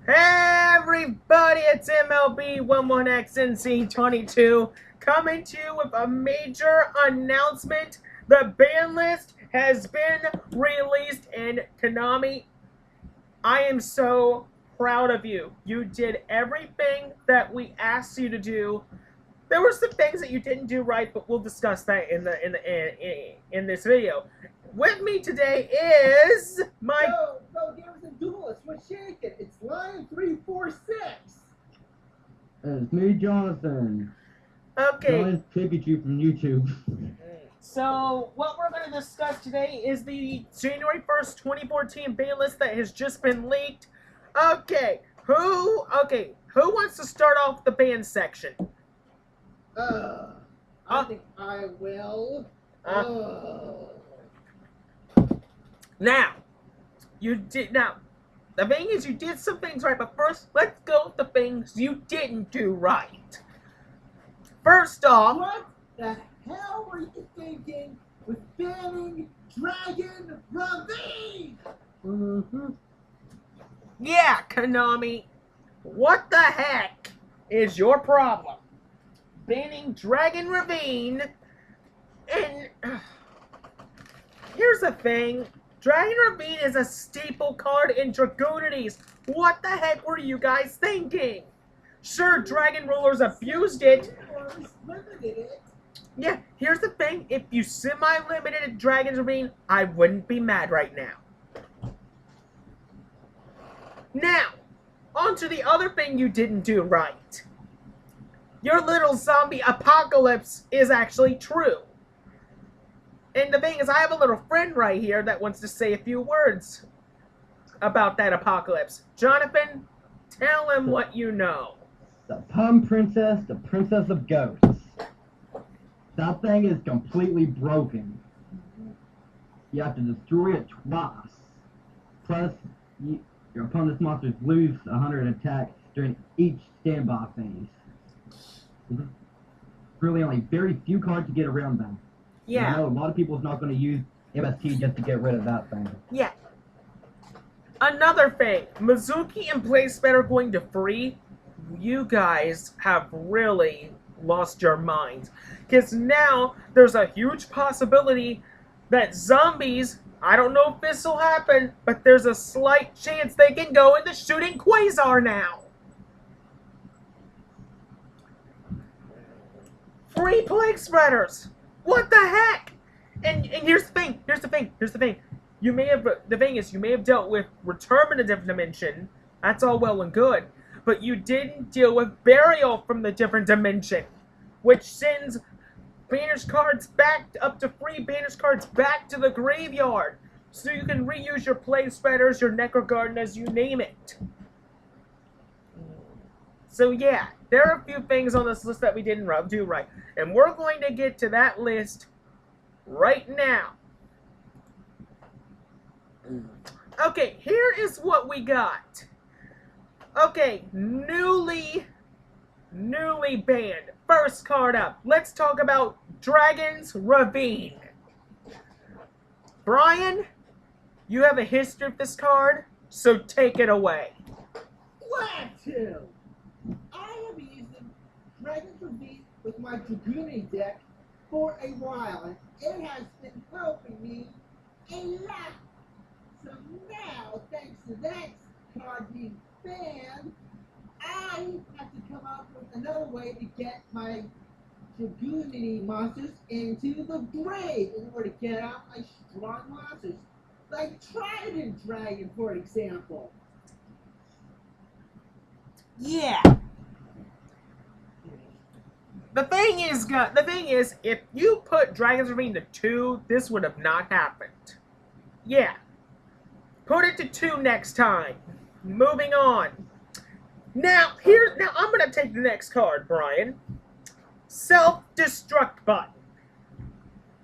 Hey everybody, it's MLB11XNC22 coming to you with a major announcement. The ban list has been released, and Konami, I am so proud of you. You did everything that we asked you to do. There were some things that you didn't do right, but we'll discuss that in this video. With me today is my Go, gamers and duelists, what's shaking? It's line 346. It's me, Jonathan. okay. Jonathan Pikachu from YouTube. So what we're going to discuss today is the January 1st, 2014 ban list that has just been leaked. Okay, who wants to start off the ban section? I think I will. Now, the thing is, you did some things right, but first, let's go with the things you didn't do right. First off, What the hell were you thinking with banning Dragon Ravine? yeah, Konami, what the heck is your problem? Banning Dragon Ravine, and here's the thing. Dragon Ravine is a staple card in Dragoonities. What the heck were you guys thinking? Sure, Dragon Rulers abused it. Limited it. Yeah, here's the thing. If you semi-limited Dragon's Ravine, I wouldn't be mad right now. Now, on to the other thing you didn't do right. Your little zombie apocalypse is actually true. And the thing is, I have a little friend right here that wants to say a few words about that apocalypse. Jonathan, tell him what you know. The Pum Princess, the Princess of Ghosts. That thing is completely broken. You have to destroy it twice. Plus, your opponent's monsters lose 100 attacks during each standby phase. Really only very few cards to get around that. Yeah. I know a lot of people is not going to use MST just to get rid of that thing. Yeah. Another thing, Mizuki and PlaySped are going to free. You guys have really lost your minds. Because now there's a huge possibility that zombies, I don't know if this will happen, but there's a slight chance they can go into shooting Quasar now. Free Plague Spreaders! What the heck? And here's the thing. You may have dealt with Return in a Different Dimension. That's all well and good. But you didn't deal with Burial from the Different Dimension, which sends banished cards up to free banished cards back to the graveyard. So you can reuse your Plague Spreaders, your Necrogardenas, you name it. So yeah, there are a few things on this list that we didn't do right. And we're going to get to that list right now. Okay, here is what we got. Okay, newly banned. First card up. Let's talk about Dragon's Ravine. Brian, you have a history of this card, so take it away. Glad to. I have been using Dragon's Ravine with my Dragoon deck for a while, and it has been helping me a lot. So now, thanks to that card being banned, I have to come up with another way to get my Dragoonity monsters into the grave in order to get out my strong monsters, like Trident Dragon, for example. Yeah. The thing is, if you put Dragon's Ravine to 2, this would have not happened. Yeah. Put it to 2 next time. Moving on. Now I'm gonna take the next card, Brian. Self-destruct button.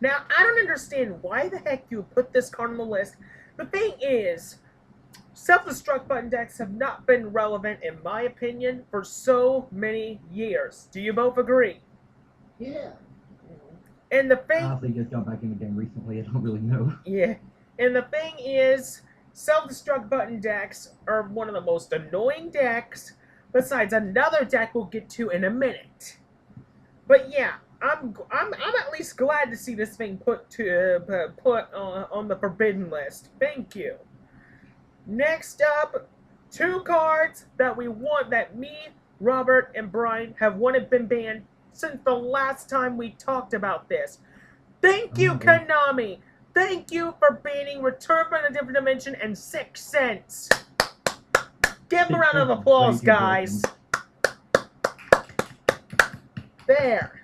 Now, I don't understand why the heck you put this card on the list. The thing is, self-destruct button decks have not been relevant, in my opinion, for so many years. Do you both agree? Yeah. And the thing... I honestly just got back in the game recently. I don't really know. Yeah. And the thing is, self-destruct button decks are one of the most annoying decks, besides another deck we'll get to in a minute. But yeah, I'm at least glad to see this thing put on the forbidden list. Thank you. Next up, two cards that me, Robert, and Brian have wanted been banned since the last time we talked about this. Thank you, Konami! Thank you for banning Return from a Different Dimension and 6 Cents! Give them a round of applause, guys! There!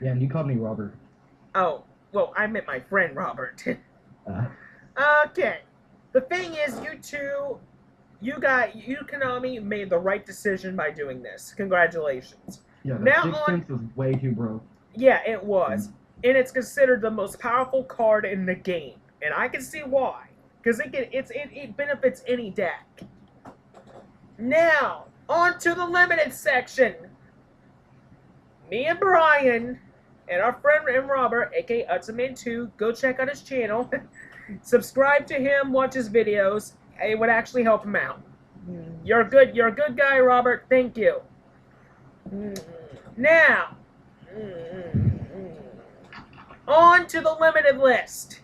Yeah, and you called me Robert. Oh, well, I meant my friend Robert. Okay. The thing is, you Konami made the right decision by doing this. Congratulations. Yeah, the Now 6 cents was way too broke. Yeah, it was. And it's considered the most powerful card in the game. And I can see why. Because it benefits any deck. Now, on to the limited section. Me and Brian, and our friend Robert, aka Utsaman2, go check out his channel. Subscribe to him, watch his videos. It would actually help him out. You're a good guy, Robert. Thank you. Now, on to the limited list.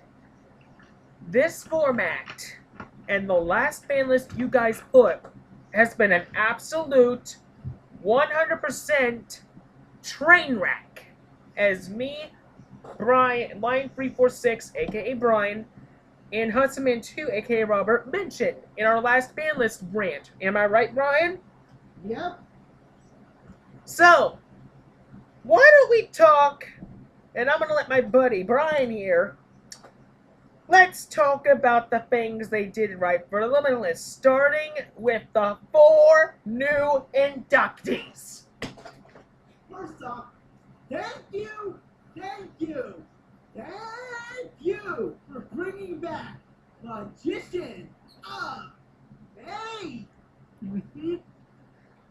This format and the last ban list you guys put has been an absolute 100% train wreck. As me, Brian, Lion346, aka Brian, and Hudson2, aka Robert, mentioned in our last ban list rant. Am I right, Brian? Yep. So, why don't we talk, and I'm going to let my buddy Brian here, let's talk about the things they did right for the limited list, starting with the 4 new inductees. First off, thank you for bringing back Magician of Faith.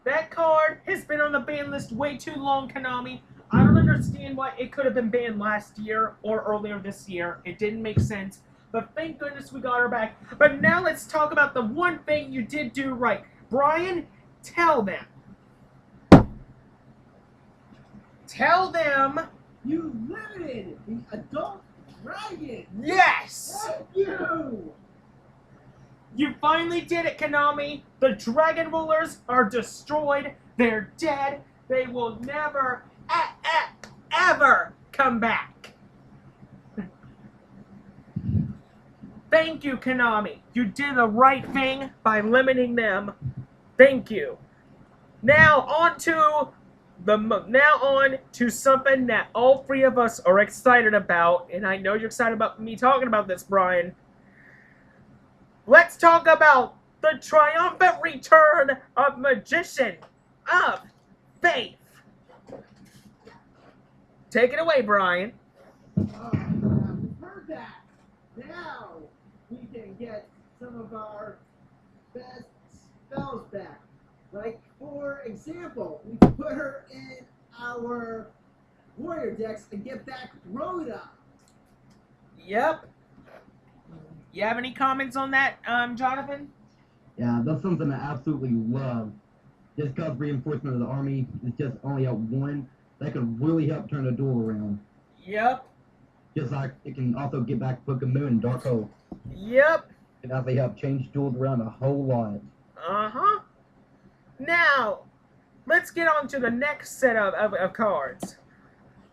That card has been on the ban list way too long, Konami. I don't understand why it could have been banned last year or earlier this year. It didn't make sense. But thank goodness we got her back. But now let's talk about the one thing you did do right. Brian, tell them. Tell them. You limited the adult dragon. Yes! Thank you. You finally did it, Konami. The Dragon Rulers are destroyed. They're dead. They will never, ever come back. Thank you, Konami. You did the right thing by limiting them. Thank you. Now on to something that all 3 of us are excited about, and I know you're excited about me talking about this, Brian. Let's talk about the triumphant return of Magician of Faith. Take it away, Brian. I've heard that. Now we can get some of our best spells back. Like, for example, we can put her in our warrior decks and get back Rhoda. Yep. You have any comments on that, Jonathan? Yeah, that's something I absolutely love. Just because reinforcement of the army is just only at 1, that could really help turn the duel around. Yep. Just like it can also get back Book of Moon and Dark Hole. Yep. It can actually help change duels around a whole lot. Uh-huh. Now, let's get on to the next set of cards.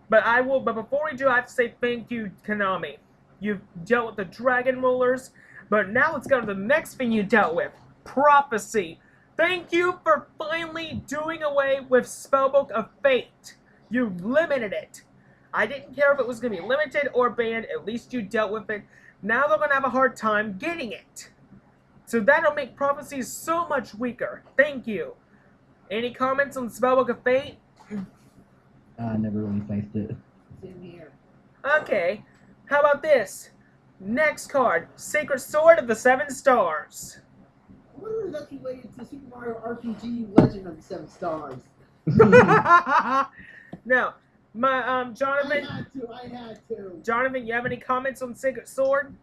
But before we do, I have to say thank you, Konami. You've dealt with the Dragon Rulers, but now let's go to the next thing you dealt with. Prophecy. Thank you for finally doing away with Spellbook of Fate. You limited it. I didn't care if it was going to be limited or banned, at least you dealt with it. Now they're going to have a hard time getting it. So that'll make Prophecy so much weaker. Thank you. Any comments on Spellbook of Fate? I never really faced it. Same here. Okay. How about this? Next card, Sacred Sword of the 7 Stars. I wonder if that's related to Super Mario RPG Legend of the 7 Stars. No. Jonathan. I had to. Jonathan, you have any comments on Sacred Sword?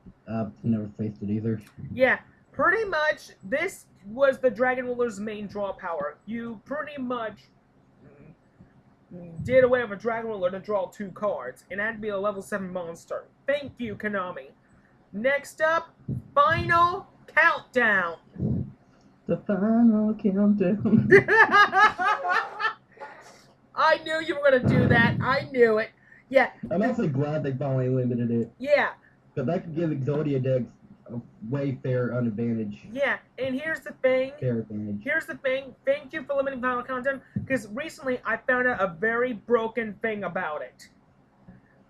Never faced it either. Yeah. pretty much, this was the Dragon Ruler's main draw power. You pretty much did away with a Dragon Ruler to draw 2 cards, and it had to be a level 7 monster. Thank you, Konami. Next up, Final Countdown. The final countdown. I knew you were going to do that. I knew it. Yeah. I'm actually glad they finally limited it. Yeah. Because that could give Exodia decks a way fair advantage. Yeah, and here's the thing. Fair advantage. Here's the thing. Thank you for limiting Final Countdown, because recently I found out a very broken thing about it.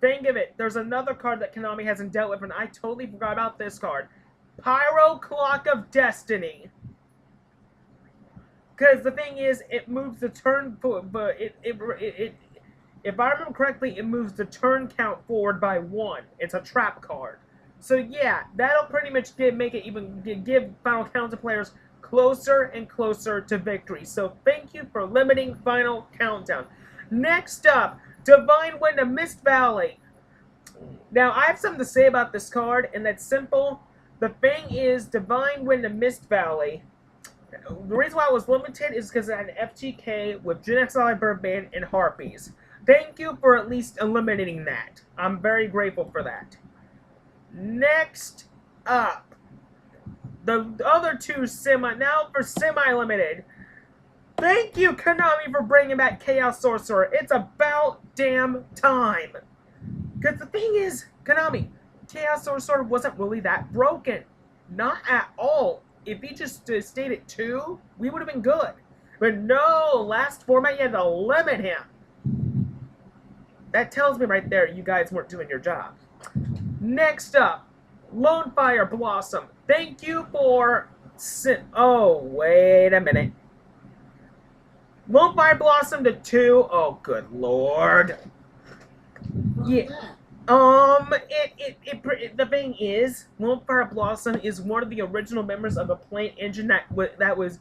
Think of it. There's another card that Konami hasn't dealt with, and I totally forgot about this card. Pyro Clock of Destiny. Because the thing is, it moves the turn, but if I remember correctly, it moves the turn count forward by 1. It's a trap card. So yeah, that'll pretty much make it even give Final Countdown players closer and closer to victory. So thank you for limiting Final Countdown. Next up, Divine Wind of Mist Valley. Now I have something to say about this card, and that's simple. The thing is, Divine Wind of Mist Valley. The reason why it was limited is because it had an FTK with Gen XL Birdman and Harpies. Thank you for at least eliminating that. I'm very grateful for that. Next up, the other two now for semi-limited. Thank you, Konami, for bringing back Chaos Sorcerer. It's about damn time. Because the thing is, Konami, Chaos Sorcerer wasn't really that broken. Not at all. If he just stayed at 2, we would have been good. But no, last format you had to limit him. That tells me right there you guys weren't doing your job. Next up, Lone Fire Blossom. Thank you for... Oh, wait a minute. Lone Fire Blossom to 2. Oh, good lord. Yeah. The thing is, Lone Fire Blossom is one of the original members of the Plant Engine that was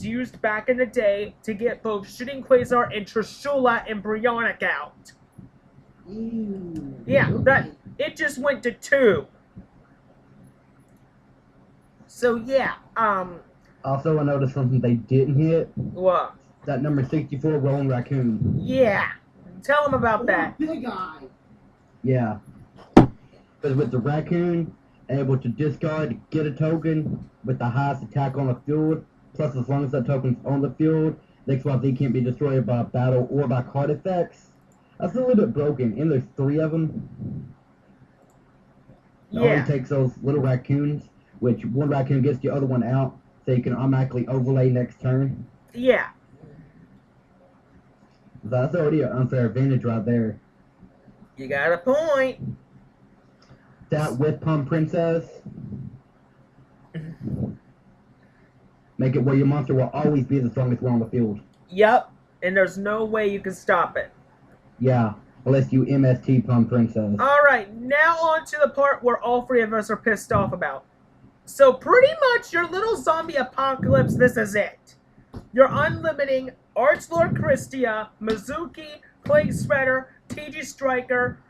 used back in the day to get both Shooting Quasar and Trishula and Bryonic out. Yeah, it just went to 2. So yeah, Also, I noticed something they didn't hit. What? That number 64, Rolling Raccoon. Yeah. Tell them about that. Big Eye. Yeah. Because with the Raccoon, able to discard, get a token with the highest attack on the field, plus as long as that token's on the field, the XYZ can't be destroyed by battle or by card effects. That's a little bit broken, and there's 3 of them. It only takes those little raccoons, which one raccoon gets the other one out, so you can automatically overlay next turn. Yeah. So that's already an unfair advantage right there. You got a point. That with Pump Princess, make it where your monster will always be the strongest one on the field. Yep, and there's no way you can stop it. Yeah, unless you MST Pump Princess. Alright, now on to the part where all 3 of us are pissed off about. So pretty much your little zombie apocalypse, this is it. You're unlimiting Archlord Christia, Mizuki, Plague Spreader, TG Striker,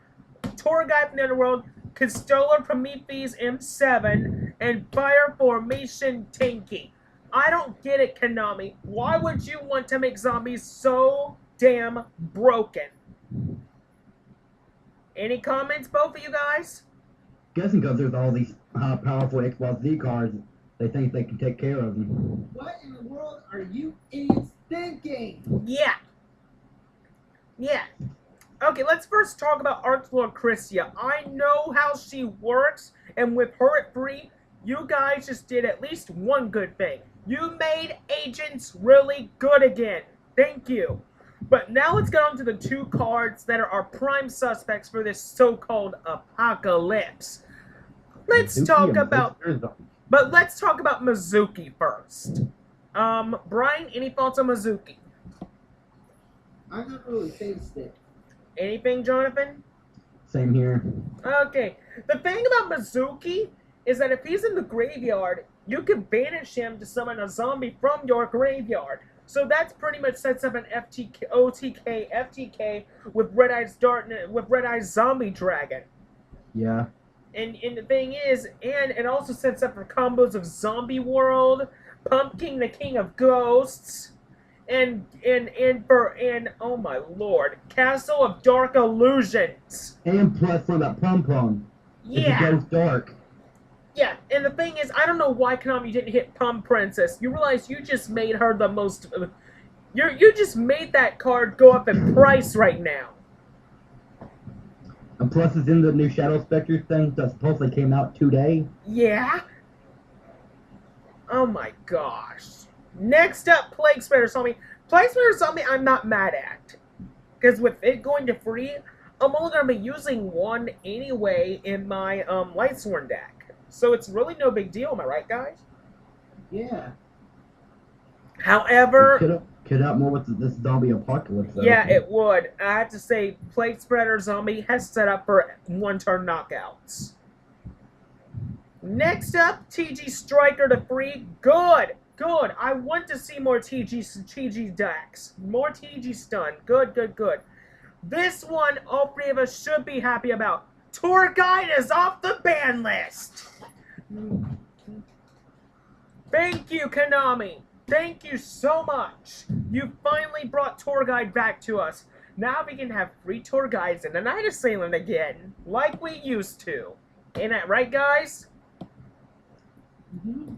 Tour Guide from Netherworld, Constola Prometheus M7, and Fire Formation Tinky. I don't get it, Konami. Why would you want to make zombies so damn broken? Any comments, both of you guys? Guessing because there's all these powerful XYZ cards, they think they can take care of them. What in the world are you idiots thinking? Yeah. Yeah. Okay, let's first talk about Archlord Christia. I know how she works, and with her at 3, you guys just did at least one good thing. You made agents really good again. Thank you. But now let's get on to the 2 cards that are our prime suspects for this so-called apocalypse. Let's talk about Mizuki first. Brian, any thoughts on Mizuki? I'm not really faced it. Anything, Jonathan? Same here. Okay. The thing about Mizuki is that if he's in the graveyard, you can banish him to summon a zombie from your graveyard. So that's pretty much sets up an FTK with Red Eyes Zombie Dragon. Yeah. And the thing is, and it also sets up for combos of Zombie World, Pumpkin the King of Ghosts, and oh my lord, Castle of Dark Illusions. And plus for that Pum Pum. It's a Yeah, Ghost Dark. yeah. And the thing is, I don't know why Konami didn't hit Pum Princess. You realize you just made her the most. You just made that card go up in price right now. And plus it's in the new Shadow Spectre thing that supposedly came out today. Yeah. Oh my gosh. Next up, Plague Spreader Zombie. Plague Spreader Zombie, I'm not mad at. Because with it going to free, I'm only going to be using one anyway in my Lightsworn deck. So it's really no big deal, am I right, guys? Yeah. However, Could out more with this zombie apocalypse. Though. yeah, it would. I have to say, Plague Spreader Zombie has set up for one-turn knockouts. Next up, TG Striker to free. Good, good. I want to see more TG decks. More TG stun. Good, good, good. This one, all three of us should be happy about. Tour Guide is off the ban list. Thank you, Konami. Thank you so much. You finally brought Tour Guide back to us. Now we can have free tour guides in the Night Assailant again, like we used to. Ain't that right, guys? Mm-hmm.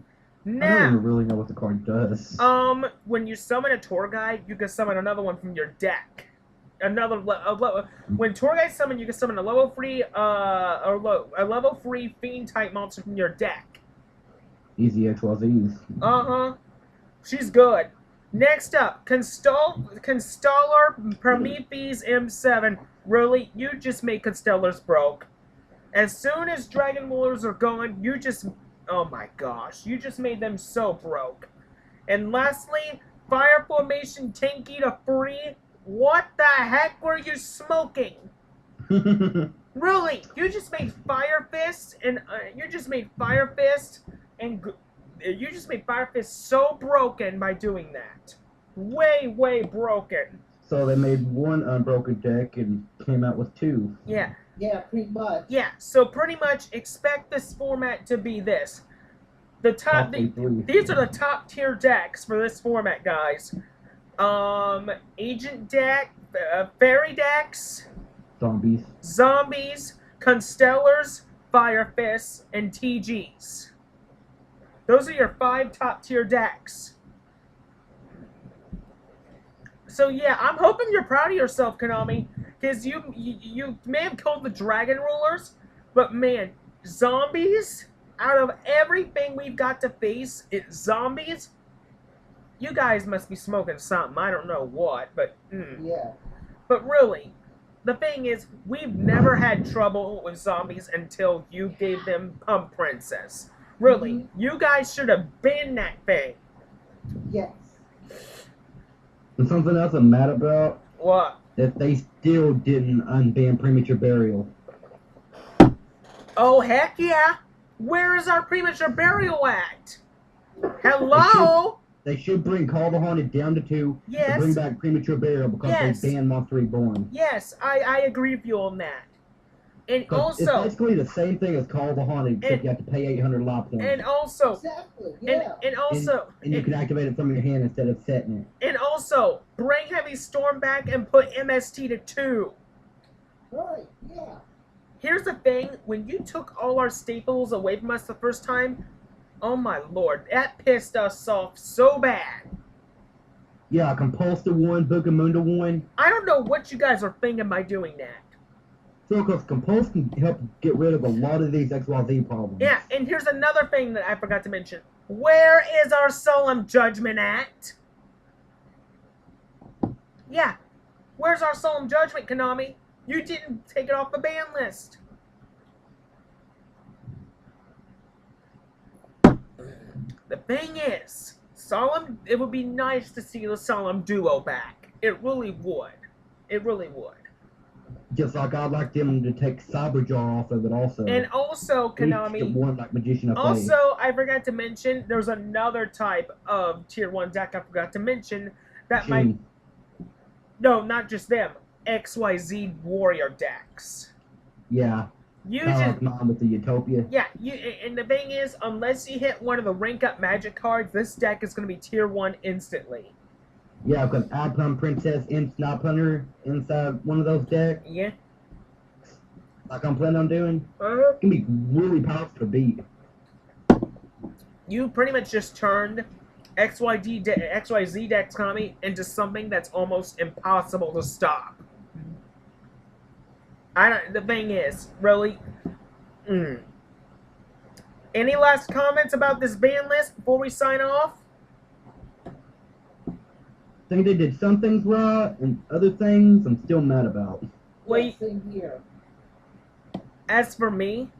I don't Now, even really know what the card does. when you summon a tour guide, you can summon another one from your deck. When tour guides summon, you can summon a level 3 fiend type monster from your deck. Easy H1Zs. She's good. Next up, Constellar Prometheus M7. Really, you just made Constellars broke. As soon as Dragon Rulers are gone, you just... Oh my gosh, you just made them so broke. And lastly, Fire Formation Tinky to free. What the heck were you smoking? Really, you just made Fire Fist and you just made Fire Fist so broken by doing that. Way, way broken. So they made one unbroken deck and came out with two. Yeah. Yeah, pretty much. Yeah, so pretty much expect this format to be this. These are the top tier decks for this format, guys. Agent deck, fairy decks, zombies, Constellars, Fire Fists, and TGs. Those are your 5 top tier decks. So yeah, I'm hoping you're proud of yourself, Konami, because you may have killed the Dragon Rulers, but man, zombies, out of everything we've got to face, it's zombies. You guys must be smoking something. I don't know what, but Yeah. But really, the thing is, we've never had trouble with zombies until you gave them Pump Princess. Really, you guys should have been that thing. Yes. And something else I'm mad about, What? that they still didn't unban Premature Burial. Oh, heck yeah. Where is our Premature Burial at? Hello? They should bring Call the Haunted down to 2 Yes. to bring back Premature Burial because Yes. they banned Monster Reborn. Yes, I agree with you on that. And 'Cause it's also, basically the same thing as Call the Haunted, except you have to pay 800 lot points. and also, Exactly. Yeah. and also, And you can activate it from your hand instead of setting it. and also, bring Heavy Storm back and put MST to 2. Right. Yeah. Here's the thing, when you took all our staples away from us the first time, oh my lord, that pissed us off so bad. Yeah, Compulse to 1, Boogamunda 1. I don't know what you guys are thinking by doing that. So, because Compulse can help get rid of a lot of these XYZ problems. Yeah, and here's another thing that I forgot to mention. Where is our Solemn Judgment at? Yeah, where's our Solemn Judgment, Konami? You didn't take it off the ban list. The thing is, it would be nice to see the Solemn Duo back. It really would. It really would. Just like I'd like them to take Cyberjar off of it also. And also, Konami, One like Magician of Faith. also, I forgot to mention, there's another type of Tier 1 deck I forgot to mention that might... No, not just them. XYZ Warrior decks. Yeah. You Kind of just like mine with the Utopia. yeah. And the thing is, unless you hit one of the rank up magic cards, this deck is going to be tier 1 instantly. Yeah, because Icon Princess and Snap Hunter inside one of those decks, Yeah. like I'm planning on doing, Uh, can be really powerful to beat. you pretty much just turned XYZ deck Kami into something that's almost impossible to stop. I don't. The thing is, really. Mm. Any last comments about this ban list before we sign off? I think they did some things right, and other things I'm still mad about. Well, Same here. as for me,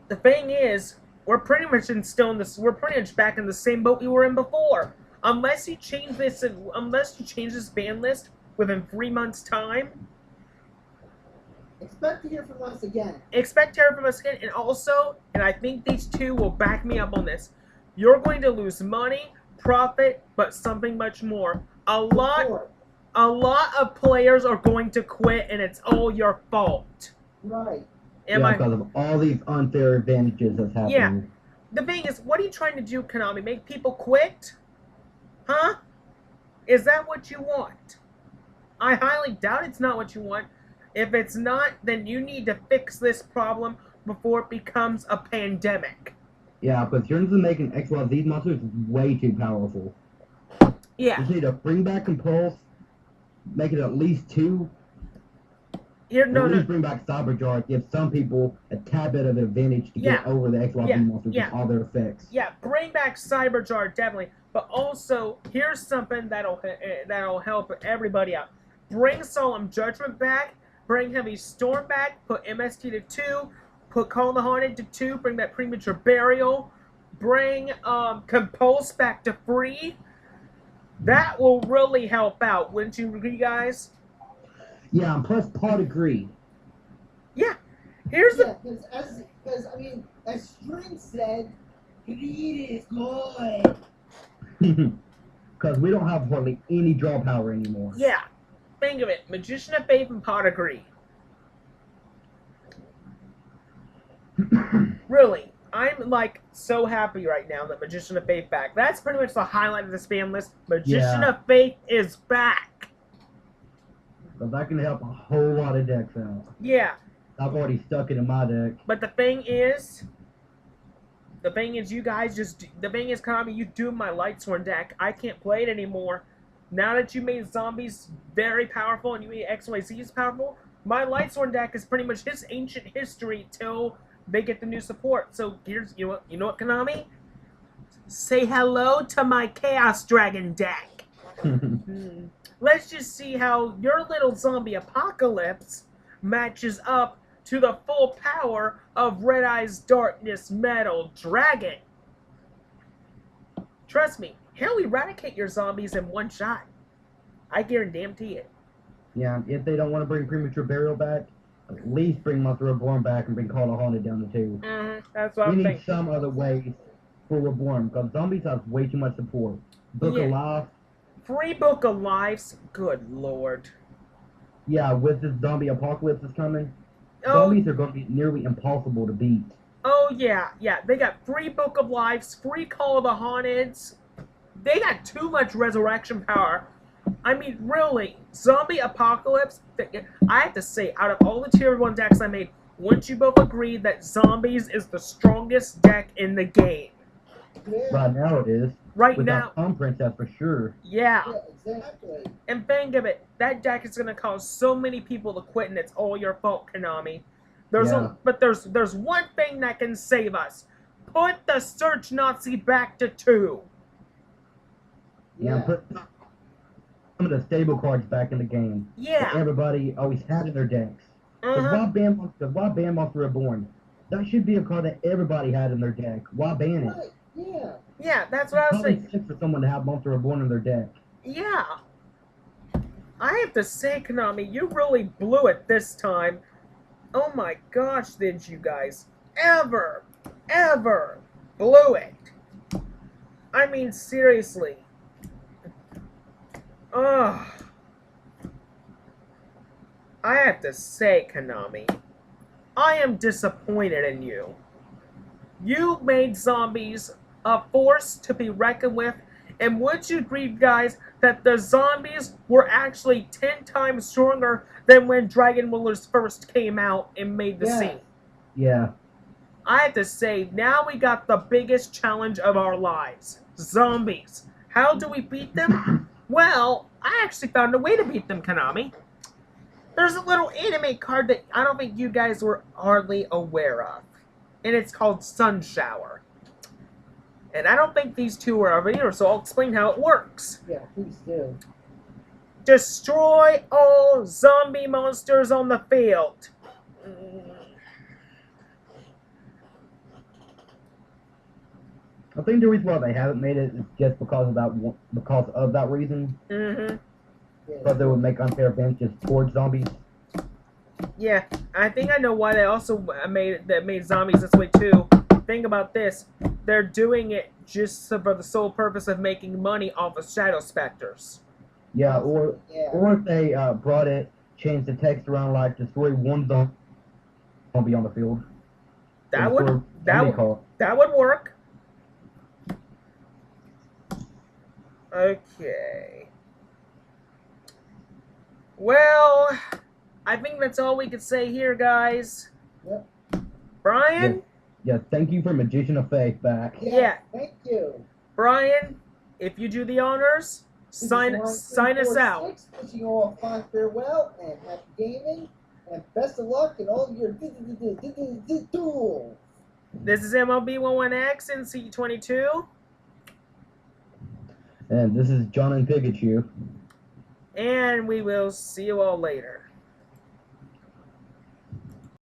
the thing is, we're pretty much still in this. We're pretty much back in the same boat we were in before. Unless you change this ban list within 3 months' time, Expect to hear from us again. expect terror from us again. And also, and I think these two will back me up on this, you're going to lose money, profit, but something much more. A lot of players are going to quit, and it's all your fault. Right. Because of all these unfair advantages that's happening. Yeah. The thing is, what are you trying to do, Konami? Make people quit? Huh? Is that what you want? I highly doubt it's not what you want. If it's not, then you need to fix this problem before it becomes a pandemic. Yeah, because you're making XYZ monsters way too powerful. Yeah. You just need to bring back Compulse, make it at least 2. At least bring back Cyberjar, give some people a tad bit of an advantage to get over the XYZ monsters with all their effects. Yeah, bring back Cyberjar, definitely. But also, here's something that'll help everybody out. Bring Solemn Judgment back, bring Heavy Storm back, put MST to 2, put Call the Haunted to 2, bring that Premature Burial, bring Compulse back to 3. That will really help out, wouldn't you agree, guys? Yeah, and plus Pod agreed. Yeah. Here's the because I mean, as String said, greed is good. Because we don't have hardly any draw power anymore. Yeah. Think of it. Magician of Faith and Pod agree. Really, I'm like so happy right now that Magician of Faith back. That's pretty much the highlight of this fan list. Magician of Faith is back. But that can help a whole lot of decks out. Yeah. I've already stuck it in my deck. But the thing is, you guys Konami, you do my Lightsworn deck. I can't play it anymore. Now that you made zombies very powerful and you made XYZs powerful, my Lightsworn deck is pretty much his ancient history till they get the new support. So here's, you know what, Konami? Say hello to my Chaos Dragon deck. Let's just see how your little zombie apocalypse matches up to the full power of Red Eye's Darkness Metal Dragon. Trust me, he'll eradicate your zombies in one shot. I guarantee it. Yeah, if they don't want to bring Premature Burial back, at least bring Monster Reborn back and bring Call of Haunted down to 2. That's what we I'm need thinking. some other ways for Reborn, because zombies have way too much support. Book of Life. Free Book of Lives? Good lord. Yeah, with this zombie apocalypse that's coming, zombies are going to be nearly impossible to beat. Oh, yeah. They got free Book of Lives, free Call of the Haunteds. They got too much resurrection power. I mean, really, Zombie Apocalypse, I have to say, out of all the Tier 1 decks I made, wouldn't you both agree that Zombies is the strongest deck in the game? Yeah. Right now it is. Right now. Without Princess for sure. Yeah. Exactly. And think of it, that deck is going to cause so many people to quit, and it's all your fault, Konami. But there's one thing that can save us. Put the Search Nazi back to 2. Yeah, put some of the stable cards back in the game. Yeah. That everybody always had in their decks. Why ban Monster Reborn? That should be a card that everybody had in their deck. Why ban it? Yeah. Yeah, that's what I was saying. It's for someone to have Monster Reborn in their deck. Yeah. I have to say, Konami, you really blew it this time. Oh my gosh, did you guys ever blew it? I mean, seriously. Ugh. I have to say, Konami, I am disappointed in you. You made zombies a force to be reckoned with, and would you agree, guys, that the zombies were actually 10 times stronger than when Dragon Rulers first came out and made the Yeah. scene? Yeah. I have to say, now we got the biggest challenge of our lives. Zombies. How do we beat them? Well, I actually found a way to beat them, Konami. There's a little anime card that I don't think you guys were hardly aware of. And it's called Sun Shower. And I don't think these two are over here, so I'll explain how it works. Yeah, please do. Destroy all zombie monsters on the field. I think the reason why they haven't made it is just because of that reason. Mm-hmm. Yeah. Because they would make unfair advantages towards zombies. Yeah, I think I know why they also made zombies this way too. Think about this: they're doing it just for the sole purpose of making money off of shadow specters. Yeah, or if they brought it, changed the text around like destroy one zombie on the field. That would work. Okay. Well, I think that's all we could say here, guys. Yep. Brian? Yeah, thank you for Magician of Faith back. Yeah. Thank you. Brian, if you do the honors, sign us out. Wishing you all a fine farewell and happy gaming and best of luck in all your tools. This is MLB11X and C22. And this is John and Pikachu. And we will see you all later.